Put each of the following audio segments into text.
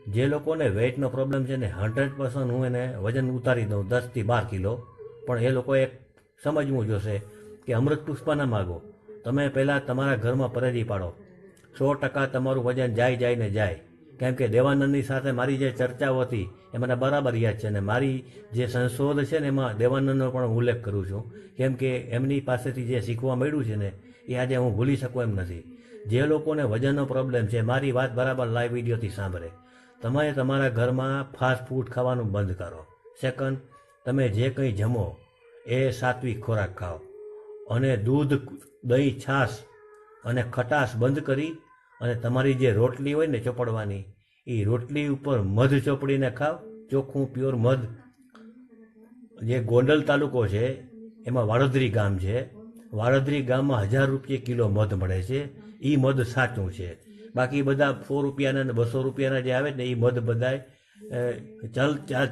જે લોકોને વેઇટનો પ્રોબ્લેમ છે ને 100% હું એને વજન ઉતારી દઉં 10થી 12 કિલો, પણ એ લોકોએ સમજવું જોશે કે અમૃત પુષ્પ ના માગો. તમે પહેલાં તમારા ઘરમાં પરેજી પાડો, 100% તમારું વજન જાય ને જાય. કેમ કે દેવાનંદની સાથે મારી જે ચર્ચાઓ હતી એ મને બરાબર યાદ છે, અને મારી જે સંશોધ છે ને એમાં દેવાનંદનો પણ ઉલ્લેખ કરું છું. કેમ કે એમની પાસેથી જે શીખવા મળ્યું છે ને એ આજે હું ભૂલી શકું એમ નથી. જે લોકોને વજનનો પ્રોબ્લેમ છે મારી વાત બરાબર લાઈવ વિડીયોથી સાંભળે. તમે તમારા ઘરમાં ફાસ્ટ ફૂડ ખાવાનું બંધ કરો. સેકન્ડ, તમે જે કંઈ જમો એ સાત્વિક ખોરાક ખાઓ, અને દૂધ, દહીં, છાશ અને ખટાશ બંધ કરી અને તમારી જે રોટલી હોય ને ચોપડવાની, એ રોટલી ઉપર મધ ચોપડીને ખાઓ, ચોખ્ખું પ્યોર મધ. જે ગોંડલ તાલુકો છે એમાં વાડોદરી ગામ છે, વાડોદરી ગામમાં 1000 રૂપિયે કિલો મધ મળે છે. એ મધ સાચું છે. બાકી બધા 100 રૂપિયાના ને 200 રૂપિયાના જે આવે ને એ મધ બધાય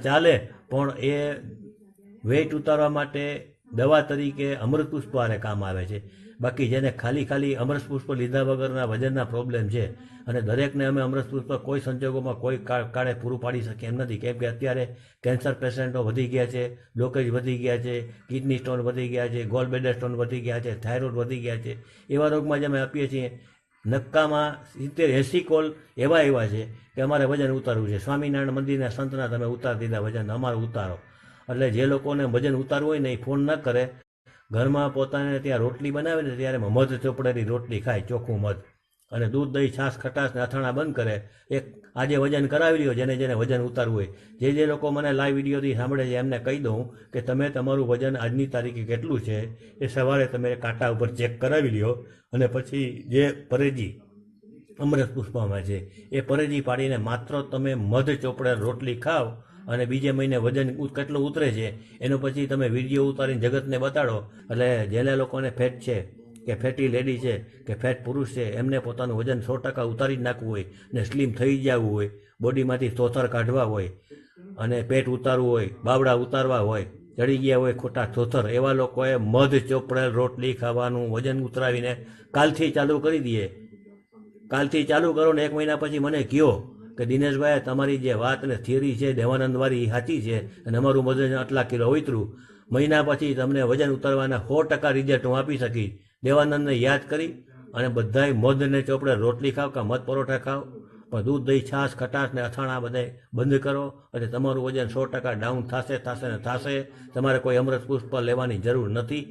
ચાલે, પણ એ વેઇટ ઉતારવા માટે દવા તરીકે અમૃત પુષ્પ આને કામ આવે છે. બાકી જેને ખાલી અમૃત પુષ્પ લીધા વગરના વજનના પ્રોબ્લેમ છે, અને દરેકને અમે અમૃત પુષ્પ કોઈ સંજોગોમાં કોઈ કાળે પૂરું પાડી શકીએ એમ નથી. કેમ કે અત્યારે કેન્સર પેશન્ટો વધી ગયા છે, બ્લોકેજ વધી ગયા છે, કિડની સ્ટોન વધી ગયા છે, ગોલ બ્લેડર સ્ટોન વધી ગયા છે, થાઇરોઇડ વધી ગયા છે. એવા રોગમાં જે અમે આપીએ છીએ નક્કામાં 70-80 કોલ એવા છે કે અમારે વજન ઉતારવું છે. સ્વામિનારાયણ મંદિરના સંતના તમે ઉતારી દીધા વજન, અમારે ઉતારો. એટલે જે લોકોને વજન ઉતારવું હોય ને એ ફોન ન કરે, ઘરમાં પોતાને ત્યાં રોટલી બનાવે ને ત્યારે મધ ચોપડેલી રોટલી ખાય, ચોખ્ખું મધ, અને દૂધ, દહીં, છાશ, ખટાશ ને અથાણા બંધ કરે. એક આજે વજન કરાવી લ્યો, જેને વજન ઉતારવું હોય. જે લોકો મને લાઈવ વિડીયોથી સાંભળે છે એમને કહી દઉં કે તમે તમારું વજન આજની તારીખે કેટલું છે એ સવારે તમે કાંટા ઉપર ચેક કરાવી લ્યો, અને પછી જે પરેજી અમૃત પુષ્પમાં છે એ પરેજી પાડીને માત્ર તમે મધ ચોપડેલ રોટલી ખાઓ, અને બીજે મહિને વજન કેટલું ઉતરે છે એનો પછી તમે વિડીયો ઉતારીને જગતને બતાડો. એટલે જેને લોકોને ફેટ છે કે ફેટી લેડી છે કે ફેટ પુરુષ છે, એમને પોતાનું વજન 100% ઉતારી જ નાખવું હોય ને સ્લિમ થઈ જવું હોય, બોડીમાંથી થોથર કાઢવા હોય અને પેટ ઉતારવું હોય, બાવડા ઉતારવા હોય, ચડી ગયા હોય ખોટા થોથર, એવા લોકોએ મધ ચોપડેલ રોટલી ખાવાનું વજન ઉતરાવીને કાલથી ચાલુ કરી દઈએ. કાલથી ચાલુ કરો ને 1 મહિના પછી મને કહો કે દિનેશભાઈ તમારી જે વાત ને થિયરી છે દેવાનંદવાળી એ સાચી છે, અને અમારું વજન આટલા કિલો ઉતર્યું. મહિના પછી તમને વજન ઉતારવાના 100% રિઝલ્ટ હું આપી શકીશ. દેવાનંદને યાદ કરી અને બધાય મધને ચોપડે રોટલી ખાઓ કે મધ પરોઠા ખાઓ, પણ દૂધ, દહીં, છાશ, ખટાશ ને અથાણા બધાય બંધ કરો, એટલે તમારું વજન 100% ડાઉન થશે ને થશે. તમારે કોઈ અમૃત પુષ્પ લેવાની જરૂર નથી.